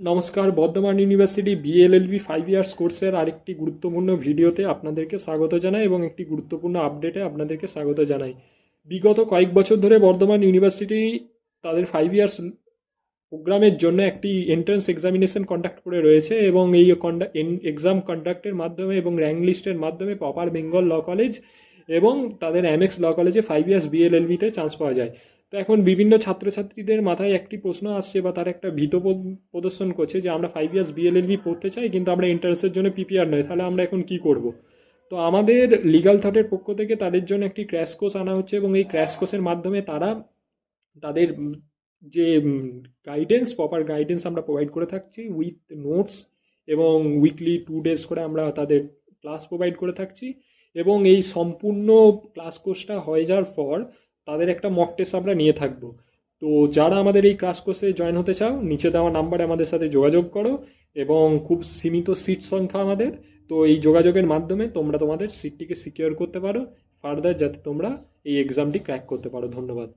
নমস্কার, Bardhaman university বিএলএলবি 5 years কোর্সের আরেকটি গুরুত্বপূর্ণ ভিডিওতে আপনাদেরকে স্বাগত জানাই এবং একটি গুরুত্বপূর্ণ আপডেটে আপনাদেরকে স্বাগত জানাই। বিগত কয়েক বছর ধরে বর্ধমান ইউনিভার্সিটি তাদের 5 ইয়ার্স প্রোগ্রামের জন্য একটি এন্ট্রান্স এক্সামিনেশন কন্ডাক্ট করে রয়েছে এবং এই এক্সাম কন্ডাক্টের মাধ্যমে এবং র্যাঙ্ক লিস্টের মাধ্যমে প্রপার বেঙ্গল ল কলেজ এবং তাদের এমএক্স ল কলেজে 5 ইয়ার্স বিএলএলবিতে চান্স পাওয়া যায়। তো এখন বিভিন্ন ছাত্রছাত্রীদের মাথায় একটি প্রশ্ন আসছে বা তার একটা ভীত প্রদর্শন করছে যে আমরা 5 ইয়ার্স বিএলএলবি পড়তে চাই কিন্তু আমরা এন্ট্রান্সের জন্য প্রিপেয়ার নই, তাহলে আমরা এখন কি করব। তো আমাদের লিগাল থটের পক্ষ থেকে তাদের জন্য একটি ক্র্যাশ কোর্স আনা হচ্ছে এবং এই ক্র্যাশ কোর্সের মাধ্যমে তারা তাদের যে গাইডেন্স, প্রপার গাইডেন্স আমরা প্রোভাইড করে থাকছি উইথ নোটস এবং উইকলি 2 ডেজ করে আমরা তাদের ক্লাস প্রোভাইড করে থাকছি এবং এই সম্পূর্ণ ক্লাস কোর্সটা হয়ে যাওয়ার পর তাদের একটা মক টেস্ট আমরা নিয়ে থাকবো। তো যারা আমাদের এই ক্লাস কোর্সে জয়েন হতে চাও, নিচে দেওয়া নাম্বারে আমাদের সাথে যোগাযোগ করো এবং খুব সীমিত সিট সংখ্যা আমাদের। তো এই যোগাযোগের মাধ্যমে তোমরা তোমাদের সিটটিকে সিকিউর করতে পারো ফার্দার, যাতে তোমরা এই এক্সামটি ক্র্যাক করতে পারো। ধন্যবাদ।